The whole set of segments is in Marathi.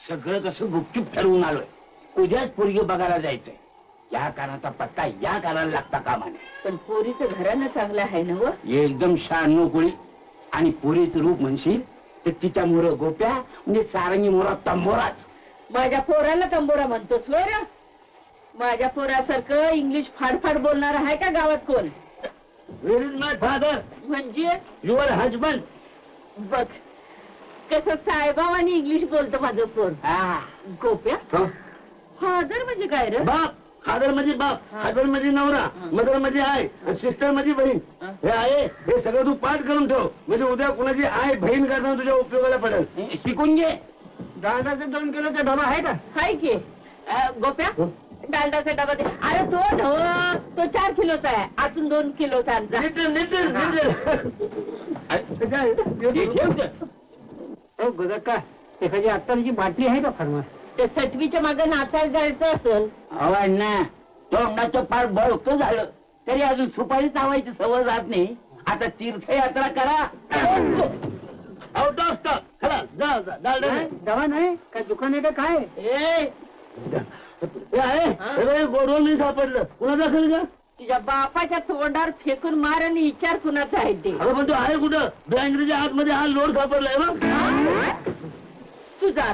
सगळं कसं गुपचूप ठरवून आलोय. उद्याच पोरगी बघायला जायचंय. या कानाचा पत्ता या कानाला लागता कामा नये. पण पोरीचं घरानं चांगलं आहे ना? एकदम शहाणू कुळी. आणि पोरीचं रूप म्हणशील तर तिच्या मोर गोप्या म्हणजे सारंगी मोरा तंबोराच. माझ्या पोराला तंबोरा म्हणतोस वर? माझ्या पोरासारखं इंग्लिश फाडफाड बोलणार आहे का गावात कोण? Where is my father? म्हणजे Your husband. बघ कसं साहेबावानी इंग्लिश बोलतो माझं पोर. गोप्या फादर म्हणजे काय रे? बाप. फादर म्हणजे बाप, हजबंड म्हणजे नवरा, मदर म्हणजे आई, सिस्टर म्हणजे बहीण. हे आहे हे सगळं तू पाठ करून ठेव. म्हणजे उद्या कुणाची आई बहीण करताना तुझ्या उपयोगाला पडेल. शिकून घे. डाळाचे 2 किलोचा डबा आहे का? हाय की. गोप्या डालडाचा डबा दे. अरे तो 4 किलोचा आहे. अजून 2 किलोचा आणजा. का एखादी अत्तरची बाटली आहे का फार्मास? ते सटवीच्या मागे नाचायला जायचं असेल. हवाय ना तोंडाचं पार बळक झालं तरी अजून सुपारी चावायची सवय जात नाही. आता तीर्थयात्रा करा. Out of stock. चला जा. दवा नाही काय दुकान आहे का काय? गोडवून नाही सापडलं. कुणाचं असेल का? तुझ्या बापाच्या तोंडावर फेकून मार आणि विचार कुणाचा आहे ते. अगं पण तो आहे कुठं? बँगरीच्या आतमध्ये हा लोड सापडलाय मग. तुझा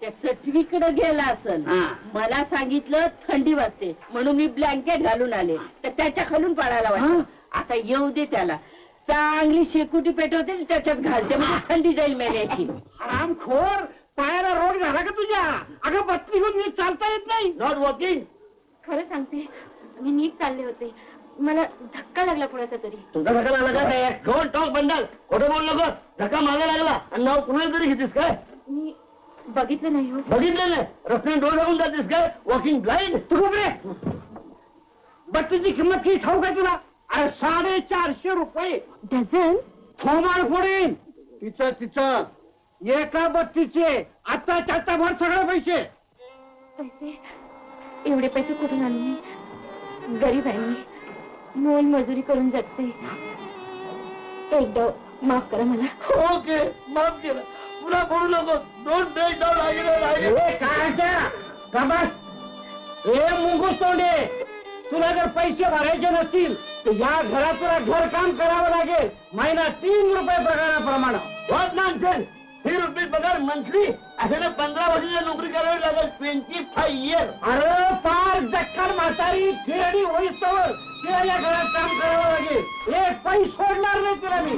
त्या सटवीकडे गेला असेल. मला सांगितलं थंडी वाजते म्हणून मी ब्लँकेट घालून आले तर त्याच्या खालून पाडायला वाटलं. आता येऊ दे त्याला. चांगली शेकुटी पेटवते त्याच्यात घालते म्हणजे थंडी जाईल मेल्याची. आरामखोर पायाला रोड झाला का तुझ्या? अगं बत्ती होऊन मी चालता येत नाही. Not walking. खरं सांगते मी नीट चालले होते. मला धक्का लागला कोणाचा तरी. तुमचा धक्का लागला काय? Don't talk bundle. खोटं बोल नको. धक्का मागे लागला आणि नाव कुणाला तरी घेतीस काय? मी बघितलं नाही हो. बघितलं नाही? रस्त्याने डोळ लावून जातीस काय? Walking blind. तू बत्तीची किंमत किती ठाऊक आहे तुला? अरे 450 रुपये डझन. थोमाड फोडीन. तिचं एका बत्तीचे आता भर सगळे पैसे. पैसे एवढे पैसे कुठून आणू मी? गरीब आहे मी. मोल मजुरी करून जगते. एकदा माफ करा मला. ओके माफ केलं. पुन्हा बोलू नको. Don't break down. हे मुंगूस तोंडे तुला जर पैसे भरायचे नसतील तर या घरात तुला घरकाम करावं लागेल. महिना 3 रुपये पगाराप्रमाणे. What nonsense. 3 रुपये पगार मंथली. अशाने 15 वर्षाची नोकरी करावी लागेल. 25 इयर. अरे फार दक्कन म्हातारी खेळणी होईस तर तिला या घरात काम करावं लागेल. एक पैसे सोडणार नाही तुला मी.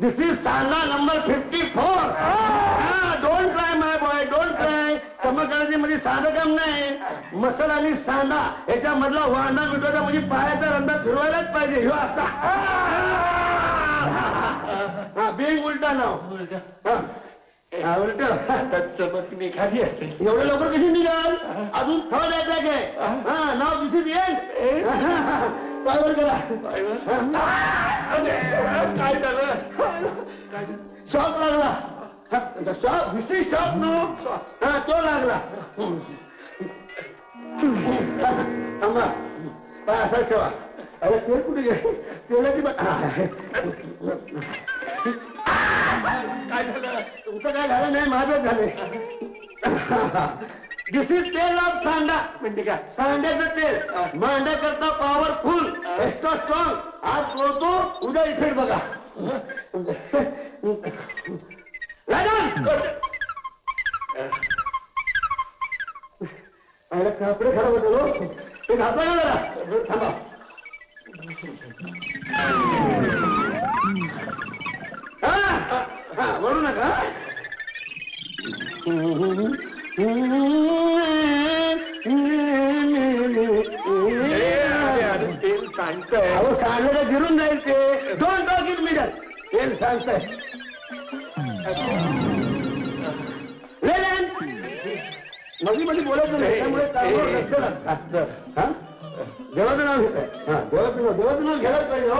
दिस इज सांगा number 54. Don't cry my boy. Don't cry. चमकण्याची म्हणजे साधं काम नाही. मसल आणि सांडा याच्या मधला वांडा मिटवायचा म्हणजे पायाचा रंधा फिरवायलाच पाहिजे. ह्यो असा बेंग उलटा नाव. उलट चमक निघाली असेल. एवढं लवकर कशी निघाल? अजून थर्ड अटॅक आहे. Now this is end. पायवर गेला. काय झालं? शॉक लागला. शॉक दुसरी शॉक नो. तो लागला. थांबा पाय असा ठेवा. अरे तेल कुठे गेले? तेलाची काय झालं? तुमचं काय झालं नाही माझंच झालंय. दिस इज तेल ऑफ सांडा. म्हणजे काय? सांड्याचं तेल मांडा करता पॉवरफुल एक्स्ट्रा स्ट्रॉंग. आज बोलतो उद्या इफेक्ट बघा. कपडे खराब होते. ते घातला का जरा? थांबा. म्हणू नका. तेल सांगतंय. अहो सांगलं तर गिरून जाईल ते. Don't talk in middle. तेल सांगतंय. मध्ये बोलायचं नाही. त्यामुळे लक्ष लागतं. देवाचं नाव घेत आहे. देवाचं नाव घ्यायलाच पाहिजे. हो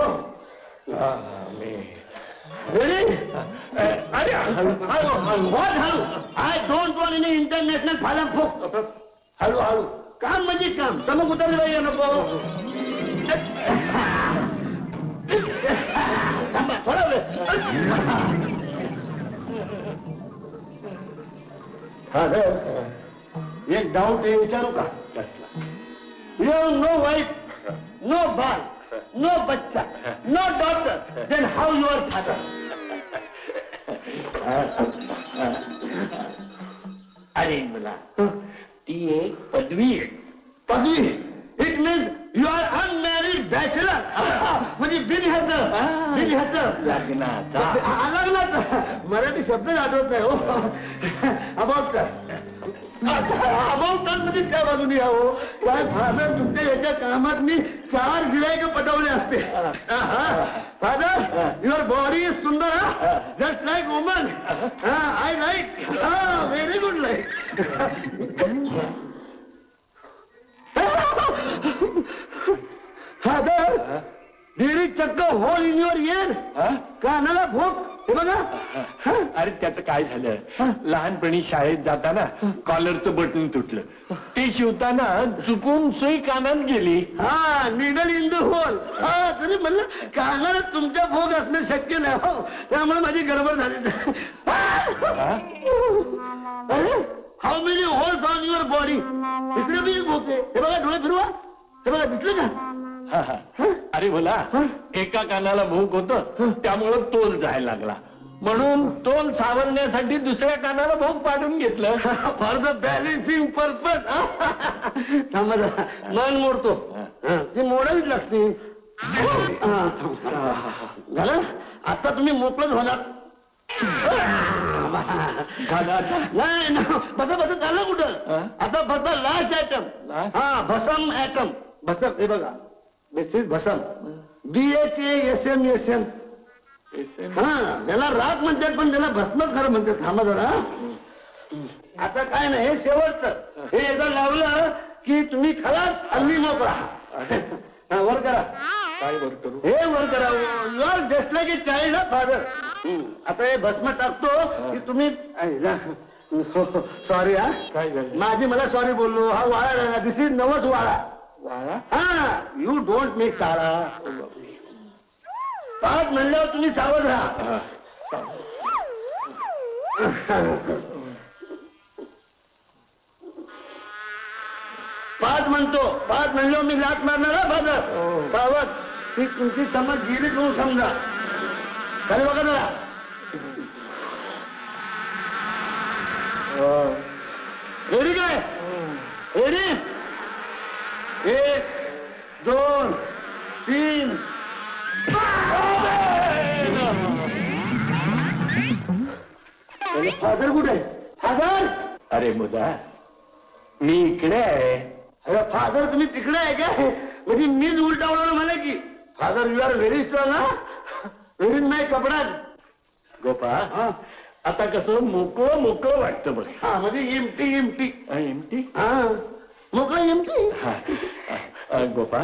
I don't want any international फालमफूक. हळूहळू काम म्हणजे काम. चमक उतरली पाहिजे नको. फादर एक डाऊट आहे विचारू का? कसला? You have no wife, no boy, no bachcha, no daughter. Then how you are father? अरे मुला ती एक पदवी आहे. पदवी. It means you are unmarried bachelor. म्हणजे बिनहत्तर. लग्नाचा लग्नाचा मराठी शब्द आठवत नाही हो. अबाउट टन मध्ये त्या बाजूने यावं. काय फादर तुमच्या याच्या कामात मी 4 गिरायक पटवले असते. फादर युअर बॉडी इज सुंदर. Just like woman. I like. Very good like. Father there is चक्क होल इन युअर इयर. कानाला भोक. हे बघा. अरे त्याचं काय झालं, लहानपणी शाळेत जाताना कॉलरचं बटन तुटलं, ते शिवताना चुकून सुई कानात गेली. हा निडल इन द होल. तरी म्हणलं कानाला तुमच्या भोग असणं शक्य नाही हो, त्यामुळे माझी गडबड झाली. अरे how many holes on your body. इकडे बी भोग आहे. हे बघा डोळे फिरवा. हे बघा दिसलं का? अरे बोला एका कानाला भूक होत, त्यामुळं तोल जायला लागला, म्हणून तोल सावरण्यासाठी दुसऱ्या कानाला भूक पाडून घेतलं. For the balancing purpose. थांबा जरा, मन मोडतो. ती मोडावीच लागते. झालं आता तुम्ही मोकळच होणार. नाही ना बसा बसा. झालं कुठं आता? बसा लास्ट आयटम. हा भसम ऍटम. भसम. हे बघा दिस इज भसम. BHASM. हा त्याला राग म्हणतात पण त्याला भस्मच खरं म्हणतात. थांबा जरा. आता काय नाही हे शेवटचं. हे एकदा लावलं की तुम्ही खलास अगदी मोकळा. वर करा. काय वर करू? हे वर करा. You are just like a child father. आता हे भस्म टाकतो की तुम्ही सॉरी. हा काय झालं? माझी मला सॉरी बोललो. हा वाळा. दिस इज नवस वाळा. हा यू डोंट मेक काळा. पाच म्हणल्यावर तुम्ही सावध राहा. पाच म्हणतो. पाच म्हणल्यावर मी लात मारणार फादर. सावध. ती तुमची समज गेली म्हणून समजा. काय बघा जरा. रेडी काय? रेडी. 1 2 3. फादर कुठे आहे? फादर. अरे मुदा मी इकडे आहे. अरे फादर तुम्ही तिकडे आहे काय? म्हणजे मीच उलटा उडवलं मला की father you are very strong. Very नाही कपडा. गोपा आता कसं मोकळं मोकळं वाटतं बघ. हा म्हणजे इमटी इमटी. एमटी. हा मोकळं इमटी. गोपा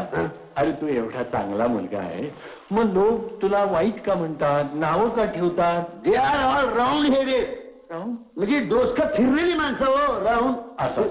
अरे तू एवढा चांगला मुलगा आहे, मग लोक तुला वाईट का म्हणतात, नावं का ठेवतात? They are all round headed. म्हणजे डोसका फिरलेली माणसं हो. राऊंड असं